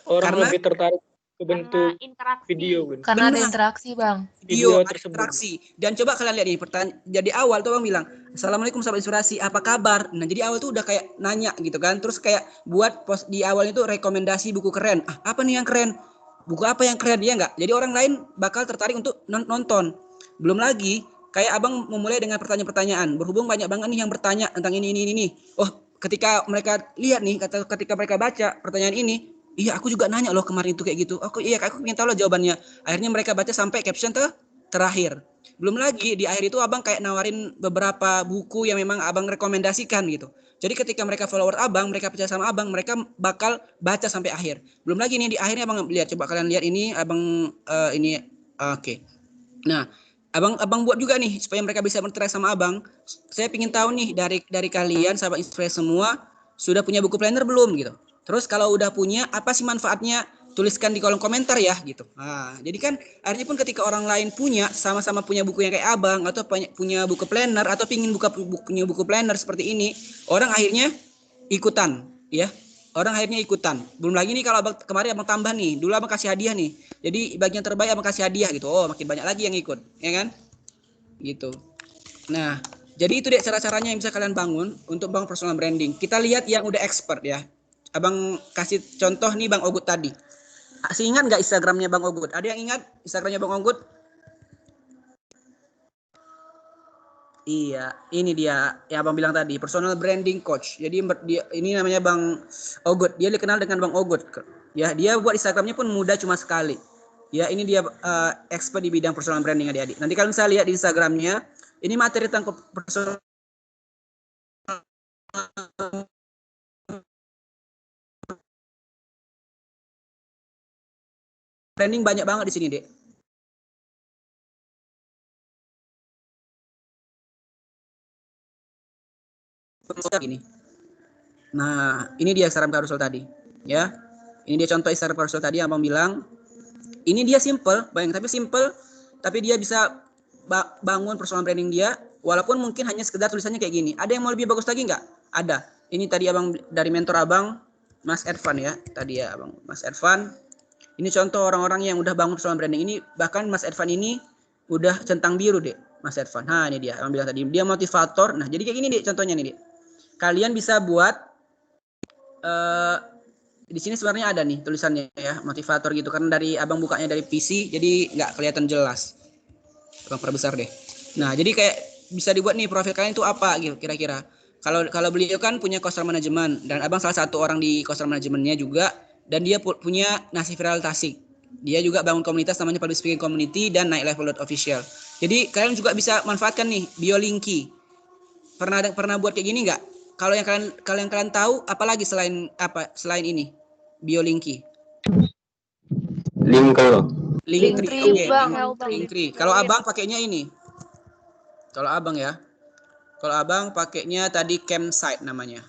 Orang Karena lebih tertarik ke bentuk interaksi. video gitu. Karena ada Benar. interaksi, Bang. Video tersebut. interaksi. Dan coba kalian lihat ini pertanyaan. Jadi awal tuh abang bilang, "Assalamualaikum sahabat inspirasi, apa kabar?" Nah, jadi awal tuh udah kayak nanya gitu kan. Terus kayak buat post di awalnya tuh rekomendasi buku keren. Apa nih yang keren? Buku apa yang keren? Ya enggak? Jadi orang lain bakal tertarik untuk nonton. Belum lagi kayak abang memulai dengan pertanyaan-pertanyaan. Berhubung banyak banget nih yang bertanya tentang ini. Oh, ketika mereka lihat nih, ketika mereka baca pertanyaan ini, iya, aku juga nanya loh kemarin itu kayak gitu. Aku ingin tahu loh jawabannya. Akhirnya mereka baca sampai caption terakhir. Belum lagi di akhir itu abang kayak nawarin beberapa buku yang memang abang rekomendasikan gitu. Jadi ketika mereka follower abang, mereka percaya sama abang, mereka bakal baca sampai akhir. Belum lagi nih di akhirnya abang lihat, coba kalian lihat ini abang ini oke. Nah, abang buat juga nih supaya mereka bisa berinteraksi sama abang. Saya ingin tahu nih dari kalian sahabat inspirasi semua, sudah punya buku planner belum gitu. Terus kalau udah punya, apa sih manfaatnya? Tuliskan di kolom komentar ya gitu. Nah, jadi kan artinya pun ketika orang lain punya, sama-sama punya buku yang kayak abang, atau punya buku planner, atau pingin punya buku planner seperti ini, orang akhirnya ikutan ya. Orang akhirnya ikutan. Belum lagi nih kalau abang, kemarin abang tambah nih, dulu abang kasih hadiah nih. Jadi bagian terbaik abang kasih hadiah gitu. Oh, makin banyak lagi yang ikut, ya kan? Gitu. Nah, jadi itu deh cara-caranya yang bisa kalian bangun untuk bangun personal branding. Kita lihat yang udah expert ya. Abang kasih contoh nih Bang Ogut tadi. Masih ingat nggak Instagramnya Bang Ogut? Ada yang ingat Instagramnya Bang Ogut? Iya, ini dia yang Abang bilang tadi, personal branding coach. Jadi ini namanya Bang Ogut. Dia dikenal dengan Bang Ogut. Ya, dia buat Instagramnya pun mudah cuma sekali. Ya, ini dia expert di bidang personal branding adik-adik. Nanti kalian bisa lihat di Instagramnya. Ini materi tentang personal branding banyak banget di sini, Dek. Gini. Nah, ini dia Instagram carousel tadi, ya. Ini dia contoh Instagram carousel tadi yang Abang bilang. Ini dia simple, tapi dia bisa bangun personal branding dia, walaupun mungkin hanya sekedar tulisannya kayak gini. Ada yang mau lebih bagus lagi nggak? Ada. Ini tadi Abang dari mentor Abang, Mas Ervan ya. Tadi ya Abang, Mas Ervan. Ini contoh orang-orang yang udah bangun personal branding ini. Bahkan Mas Ervan ini udah centang biru, Dek. Mas Irfan. Nah, ini dia. Abang bilang tadi dia motivator. Nah, jadi kayak gini, Dik, contohnya nih, Dik. Kalian bisa buat di sini sebenarnya ada nih tulisannya ya, motivator gitu. Karena dari Abang bukanya dari PC, jadi nggak kelihatan jelas. Abang perbesar deh. Nah, jadi kayak bisa dibuat nih profil kalian itu apa gitu kira-kira. Kalau beliau kan punya coastal management dan Abang salah satu orang di coastal managementnya juga, dan dia punya nasib viral Tasik. Dia juga bangun komunitas namanya Public Speaking Community dan naik level official. Jadi kalian juga bisa manfaatkan nih BioLinky. Pernah buat kayak gini nggak? Kalau yang kalian tahu apalagi selain ini BioLinky? Linktree. Linktree. Kalau Abang pakainya ini. Kalau Abang ya. Kalau Abang pakainya tadi Campsite namanya.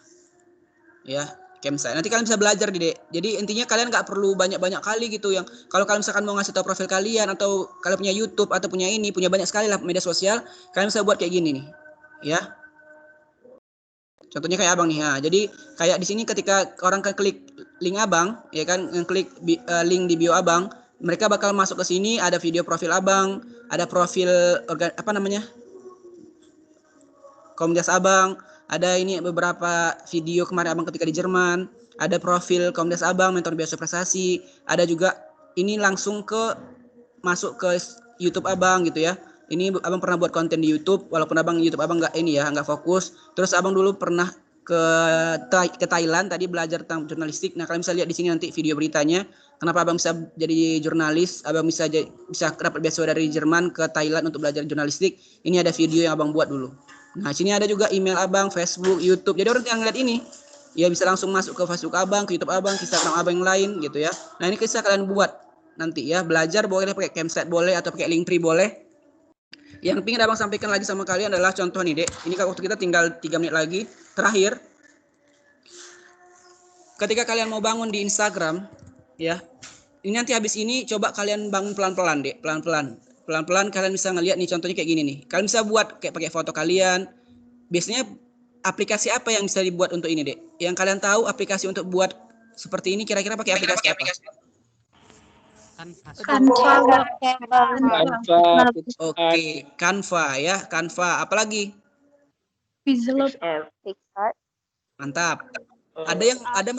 Ya, Campsite. Nanti kalian bisa belajar, Dek. Jadi intinya kalian nggak perlu banyak-banyak kali gitu yang kalau kalian misalkan mau ngasih tahu profil kalian atau kalian punya YouTube atau punya banyak sekali lah media sosial, kalian bisa buat kayak gini nih. Ya. Contohnya kayak Abang nih. Nah, jadi kayak di sini ketika orang klik link Abang, ya kan, ngeklik link di bio Abang, mereka bakal masuk ke sini, ada video profil Abang, ada profil komunitas Abang, ada ini beberapa video kemarin Abang ketika di Jerman, ada profil komunitas Abang, mentor biasa prestasi, ada juga ini langsung masuk ke YouTube Abang gitu ya. Ini Abang pernah buat konten di YouTube, walaupun YouTube Abang nggak fokus. Terus Abang dulu pernah ke Thailand tadi belajar tentang jurnalistik. Nah, kalian bisa lihat di sini nanti video beritanya. Kenapa Abang bisa jadi jurnalis? Abang bisa dapat beasiswa dari Jerman ke Thailand untuk belajar jurnalistik. Ini ada video yang Abang buat dulu. Nah, sini ada juga email Abang, Facebook, YouTube. Jadi orang yang lihat ini, ya bisa langsung masuk ke Facebook Abang, ke YouTube Abang, ke Instagram Abang yang lain gitu ya. Nah, ini bisa kalian buat nanti ya. Belajar boleh pakai Campsite boleh atau pakai Linktree boleh. Yang ingin Abang sampaikan lagi sama kalian adalah contoh nih, Dek. Ini waktu kita tinggal 3 menit lagi. Terakhir, ketika kalian mau bangun di Instagram, ya. Ini nanti habis ini coba kalian bangun pelan-pelan, Dek. Pelan-pelan kalian bisa ngelihat nih contohnya kayak gini nih. Kalian bisa buat kayak pakai foto kalian. Biasanya aplikasi apa yang bisa dibuat untuk ini, Dek? Yang kalian tahu aplikasi untuk buat seperti ini kira-kira pakai aplikasi apa? Canva. Oke, Canva ya, Canva. Apalagi? PixArt. Mantap. Ada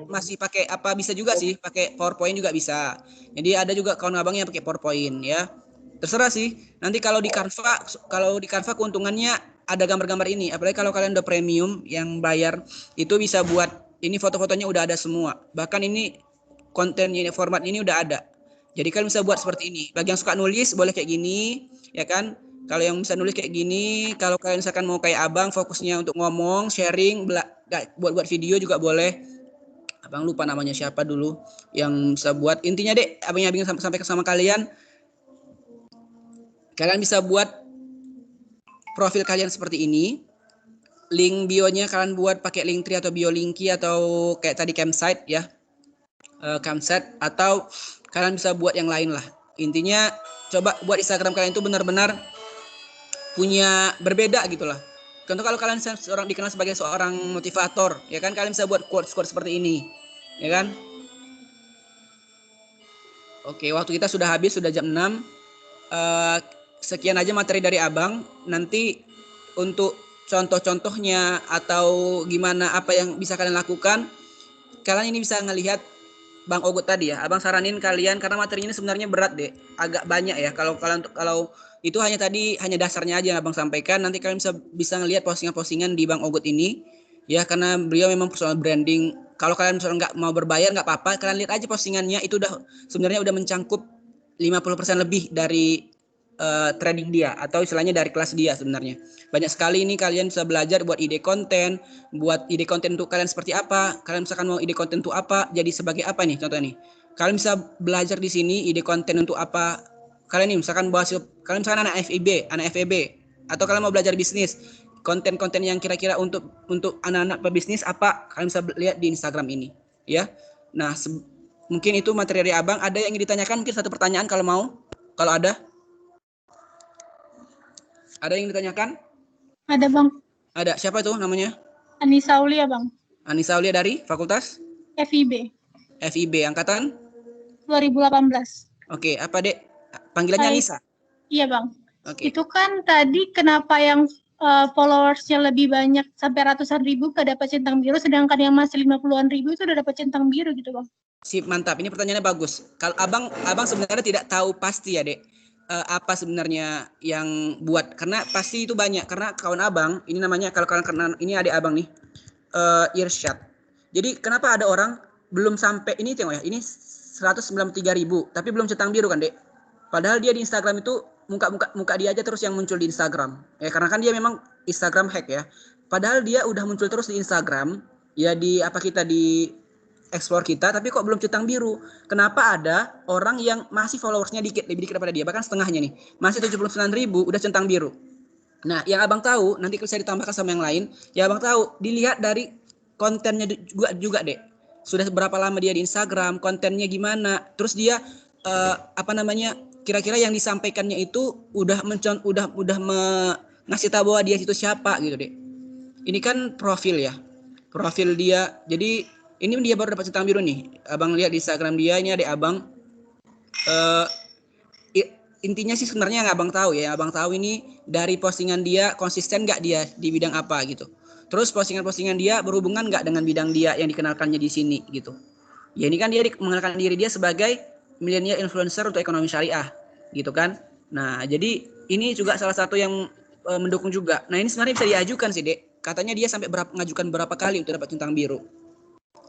masih pakai apa, bisa juga sih, pakai PowerPoint juga bisa. Jadi ada juga kawan abang yang pakai PowerPoint ya. Terserah sih. Nanti kalau di Canva keuntungannya ada gambar-gambar ini. Apalagi kalau kalian udah premium yang bayar, itu bisa buat ini foto-fotonya udah ada semua. Bahkan ini konten ini format ini udah ada. Jadi kalian bisa buat seperti ini. Bagi yang suka nulis boleh kayak gini, ya kan? Kalau yang bisa nulis kayak gini, kalau kalian misalkan mau kayak abang fokusnya untuk ngomong, sharing, buat video juga boleh. Abang lupa namanya siapa dulu yang bisa buat. Intinya, Dek, abang yang sampai sama kalian. Kalian bisa buat profil kalian seperti ini. Link bio-nya kalian buat pakai Linktree atau BioLinky atau kayak tadi Campsite ya. Campsite atau kalian bisa buat yang lain lah. Intinya coba buat Instagram kalian itu benar-benar punya berbeda gitulah. Contoh kalau kalian dikenal sebagai seorang motivator, ya kan, kalian bisa buat quotes seperti ini, ya kan? Oke, waktu kita sudah habis, sudah jam 6. Sekian aja materi dari abang. Nanti untuk contoh-contohnya atau gimana apa yang bisa kalian lakukan, kalian ini bisa ngelihat Bang Ogut tadi ya. Abang saranin kalian karena materinya ini sebenarnya berat, Dek. Agak banyak ya. Kalau itu hanya dasarnya aja yang Abang sampaikan. Nanti kalian bisa ngelihat postingan-postingan di Bang Ogut ini. Ya, karena beliau memang personal branding. Kalau kalian misalnya nggak mau berbayar nggak apa-apa. Kalian lihat aja postingannya, itu sebenarnya udah mencangkup 50% lebih dari trading dia atau istilahnya dari kelas dia sebenarnya. Banyak sekali ini kalian bisa belajar buat ide konten untuk kalian seperti apa. Kalian misalkan mau ide konten untuk apa, jadi sebagai apa nih contohnya nih. Kalian bisa belajar di sini ide konten untuk apa. Kalian nih misalkan kalian misalkan anak FEB atau kalian mau belajar bisnis, konten-konten yang kira-kira untuk anak-anak pebisnis apa, kalian bisa lihat di Instagram ini ya. Nah, mungkin itu materi dari abang. Ada yang ingin ditanyakan, mungkin satu pertanyaan kalau ada. Ada yang ditanyakan? Ada, Bang. Ada. Siapa tuh namanya? Anissa Aulia, Bang. Anissa Aulia dari Fakultas? FIB. FIB, angkatan? 2018. Oke, apa, Dek? Panggilannya Hai. Anissa? Iya, Bang. Oke. Itu kan tadi kenapa yang followersnya lebih banyak sampai ratusan ribu gak dapat centang biru, sedangkan yang masih 50-an ribu itu udah dapat centang biru gitu bang. Sip, mantap. Ini pertanyaannya bagus. Kalau abang sebenarnya tidak tahu pasti ya dek, apa sebenarnya yang buat, karena pasti itu banyak. Karena kawan abang ini namanya, kalau kalian kenal, ini adik abang nih, Irsyad. Jadi kenapa ada orang belum sampai ini, tengok ya, ini 193.000 tapi belum centang biru kan dek. Padahal dia di Instagram itu muka dia aja terus yang muncul di Instagram. Ya karena kan dia memang Instagram hack ya. Padahal dia udah muncul terus di Instagram, ya di di explore kita, tapi kok belum centang biru. Kenapa ada orang yang masih followersnya dikit, lebih dikit daripada dia, bahkan setengahnya nih, masih 79.000 udah centang biru. Nah, yang abang tahu, nanti saya ditambahkan sama yang lain, ya abang tahu, dilihat dari kontennya juga deh. Sudah berapa lama dia di Instagram, kontennya gimana, terus dia kira-kira yang disampaikannya itu udah ngasih tahu bahwa dia itu siapa gitu deh. Ini kan profil ya, profil dia. Jadi ini dia baru dapat centang biru nih. Abang lihat di Instagram dia, ini ada abang. Intinya sih sebenarnya yang abang tahu ya. Abang tahu ini dari postingan dia konsisten nggak dia di bidang apa gitu. Terus postingan-postingan dia berhubungan nggak dengan bidang dia yang dikenalkannya di sini gitu. Ya ini kan dia mengenalkan diri dia sebagai milenial influencer untuk ekonomi syariah gitu kan. Nah jadi ini juga salah satu yang mendukung juga. Nah ini sebenarnya bisa diajukan sih dek. Katanya dia sampai mengajukan berapa kali untuk dapat centang biru.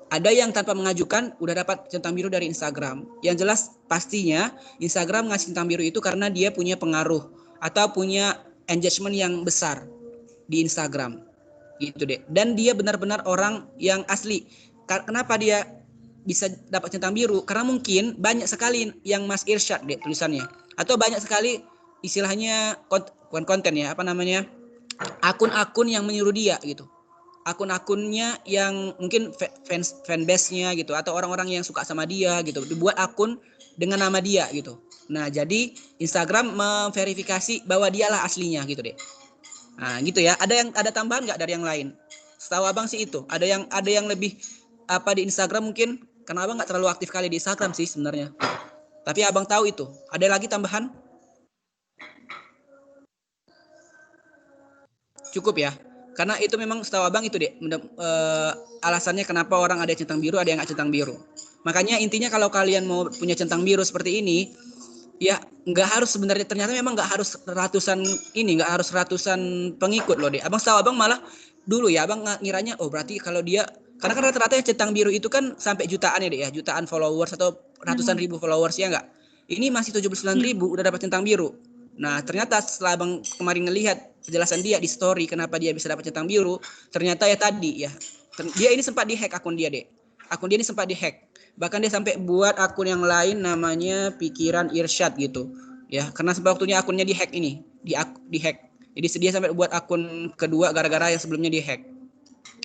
Ada yang tanpa mengajukan udah dapat centang biru dari Instagram. Yang jelas pastinya Instagram ngasih centang biru itu karena dia punya pengaruh atau punya engagement yang besar di Instagram. Gitu deh. Dan dia benar-benar orang yang asli. Kenapa dia bisa dapat centang biru? Karena mungkin banyak sekali yang Mas Irsyad deh tulisannya. Atau banyak sekali istilahnya bukan konten ya, akun-akun yang menyuruh dia gitu. Akun-akunnya yang mungkin fanbase-nya gitu, atau orang-orang yang suka sama dia gitu, dibuat akun dengan nama dia gitu. Nah jadi Instagram memverifikasi bahwa dialah aslinya gitu deh. Nah gitu ya. Ada tambahan nggak dari yang lain? Setahu abang sih itu. Ada yang lebih di Instagram mungkin, karena abang nggak terlalu aktif kali di Instagram sih sebenarnya. Tapi abang tahu itu. Ada lagi tambahan? Cukup ya. Karena itu memang setahu abang itu deh, alasannya kenapa orang ada centang biru, ada yang nggak centang biru. Makanya intinya kalau kalian mau punya centang biru seperti ini, ya nggak harus sebenarnya, ternyata memang nggak harus ratusan pengikut loh deh. Abang setahu abang malah dulu ya, abang ngiranya berarti kalau dia, karena kan rata-rata centang biru itu kan sampai jutaan ya deh ya, jutaan followers atau ratusan ribu followers ya nggak. Ini masih 79.000 udah dapat centang biru. Nah ternyata setelah abang kemarin ngelihat penjelasan dia di story kenapa dia bisa dapat centang biru, ternyata ya tadi ya, dia ini sempat dihack akun dia deh. Akun dia ini sempat dihack. Bahkan dia sampai buat akun yang lain namanya Pikiran Irsyad gitu. Ya, karena sampai waktunya akunnya dihack ini, dihack. Jadi dia sampai buat akun kedua gara-gara yang sebelumnya dihack.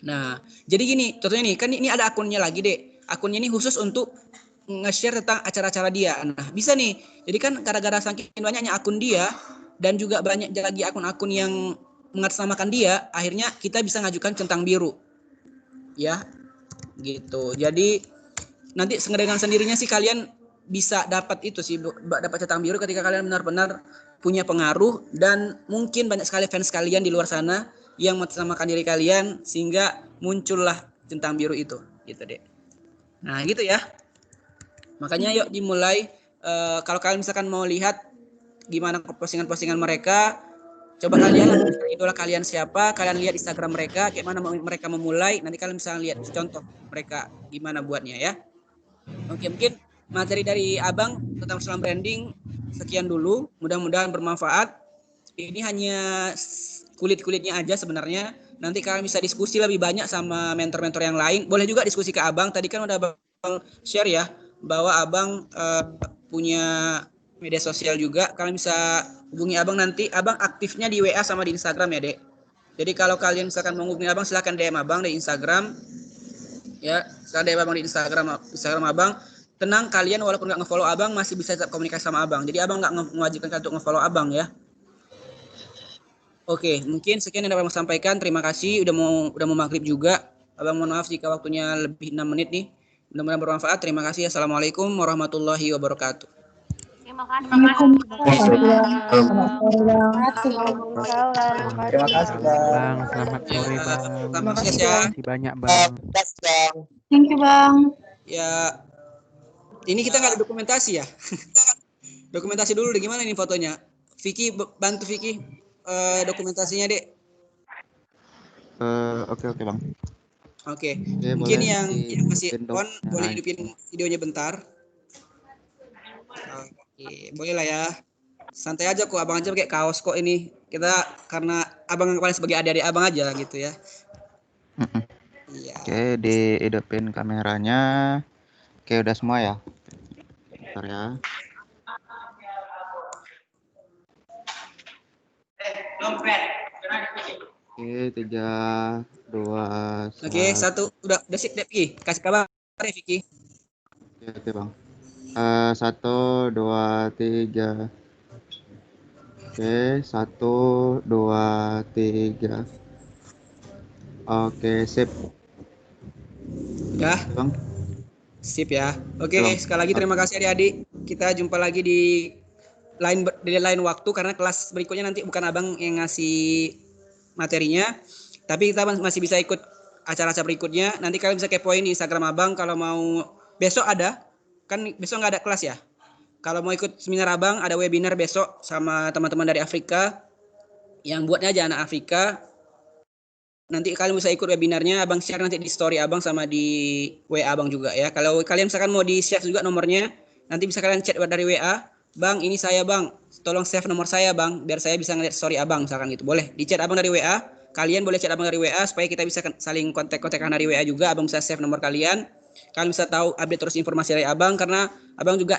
Nah, jadi gini, contohnya nih, kan ini ada akunnya lagi deh. Akunnya ini khusus untuk nge-share tentang acara-acara dia. Nah, bisa nih. Jadi kan gara-gara saking banyaknya akun dia dan juga banyak lagi akun-akun yang mengatasnamakan dia, akhirnya kita bisa ngajukan centang biru. Ya. Gitu. Jadi nanti dengan sendirinya sih kalian bisa dapat itu sih, dapat centang biru ketika kalian benar-benar punya pengaruh dan mungkin banyak sekali fans kalian di luar sana yang mengatasnamakan diri kalian sehingga muncullah centang biru itu. Gitu deh. Nah, gitu ya. Makanya yuk dimulai, kalau kalian misalkan mau lihat gimana postingan-postingan mereka, coba kalian idola kalian siapa, kalian lihat Instagram mereka, kayak mana mereka memulai, nanti kalian bisa lihat contoh mereka gimana buatnya ya. Oke, mungkin materi dari abang tentang personal branding sekian dulu, mudah-mudahan bermanfaat. Ini hanya kulit-kulitnya aja sebenarnya, nanti kalian bisa diskusi lebih banyak sama mentor-mentor yang lain, boleh juga diskusi ke abang, tadi kan udah abang share ya, bahwa abang punya media sosial juga. Kalian bisa hubungi abang nanti. Abang aktifnya di WA sama di Instagram ya dek. Jadi kalau kalian misalkan mau hubungi abang, silahkan DM abang di Instagram. Ya, silahkan DM abang di Instagram abang. Tenang, kalian walaupun nggak ngefollow abang masih bisa tetap komunikasi sama abang. Jadi abang nggak mewajibkan kalian untuk ngefollow abang ya. Oke, mungkin sekian yang dapat abang sampaikan. Terima kasih. Udah mau maghrib juga. Abang mohon maaf jika waktunya lebih 6 menit nih. Mudah-mudahan bermanfaat. Terima kasih. Assalamualaikum warahmatullahi wabarakatuh. Terima kasih. Terima kasih, Bang. Bang, selamat sore Ya, bang. selamat Terima siang ya. kasih banyak bang. Thank you, Bang. Ya, ini kita nggak ada dokumentasi ya. Dokumentasi dulu deh, gimana nih fotonya? Vicky, bantu Vicky dokumentasinya, Dek. Oke bang. Oke, Oke, mungkin boleh yang masih dihidupin on dong. boleh Nah, hidupin videonya bentar. Oke, boleh lah ya. Santai aja kok, abang aja pakai kaos kok ini. Kita karena abang anggapnya sebagai adik-adik abang aja gitu ya. mm-mm. Iya. Oke, dihidupin kameranya. Oke, udah semua ya. Bentar ya. Oke, 3, 2, Oke, 1. satu udah sip deh, Vicky. Kasih kabar ya, Vicky. Oke bang. 1, 2, 3. Oke, 1, 2, 3. Oke, sip. Udah, Bang. sip ya. Oke, Bang. sekali lagi terima kasih adik-adik. Kita jumpa lagi di lain waktu karena kelas berikutnya nanti bukan abang yang ngasih materinya, tapi kita masih bisa ikut acara-acara berikutnya. Nanti kalian bisa kepoin di Instagram abang kalau mau. Besok ada, kan besok nggak ada kelas ya. Kalau mau ikut seminar abang, ada webinar besok sama teman-teman dari Afrika. Yang buatnya aja anak Afrika. Nanti kalian bisa ikut webinarnya, abang share nanti di story abang sama di WA abang juga ya. Kalau kalian misalkan mau di share juga nomornya, nanti bisa kalian chat dari WA. Bang, ini saya bang, tolong save nomor saya bang, biar saya bisa ngeliat story abang misalkan gitu. Boleh di chat abang dari WA. Kalian boleh chat abang dari WA supaya kita bisa saling kontak-kontakan dari WA juga. Abang bisa save nomor kalian. Kalian bisa tahu update terus informasi dari abang karena abang juga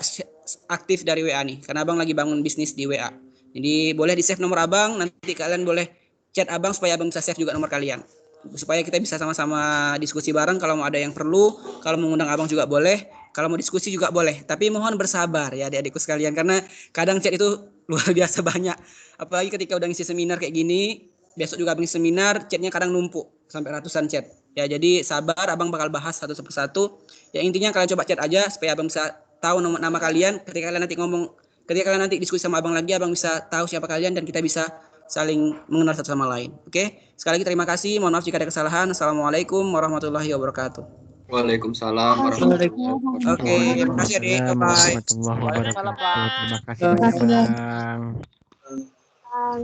aktif dari WA nih. Karena abang lagi bangun bisnis di WA. Jadi boleh di save nomor abang. Nanti kalian boleh chat abang supaya abang bisa save juga nomor kalian. Supaya kita bisa sama-sama diskusi bareng. Kalau mau ada yang perlu, kalau mau ngundang abang juga boleh. Kalau mau diskusi juga boleh. Tapi mohon bersabar ya adik-adikku sekalian. Karena kadang chat itu luar biasa banyak. Apalagi ketika udah ngisi seminar kayak gini. Besok juga abang seminar, chatnya kadang numpuk. Sampai ratusan chat. Ya jadi sabar, abang bakal bahas satu persatu. Ya intinya kalian coba chat aja supaya abang bisa tahu nama kalian. Ketika kalian nanti diskusi sama abang lagi, abang bisa tahu siapa kalian dan kita bisa saling mengenal satu sama lain. Oke, sekali lagi terima kasih. Mohon maaf jika ada kesalahan. Assalamualaikum warahmatullahi wabarakatuh. Waalaikumsalam warahmatullahi wabarakatuh. Oke, terima kasih adik. Waalaikumsalam Bye. warahmatullahi wabarakatuh. Terima kasih banyak Terima kasih, Bang. bang. Bang.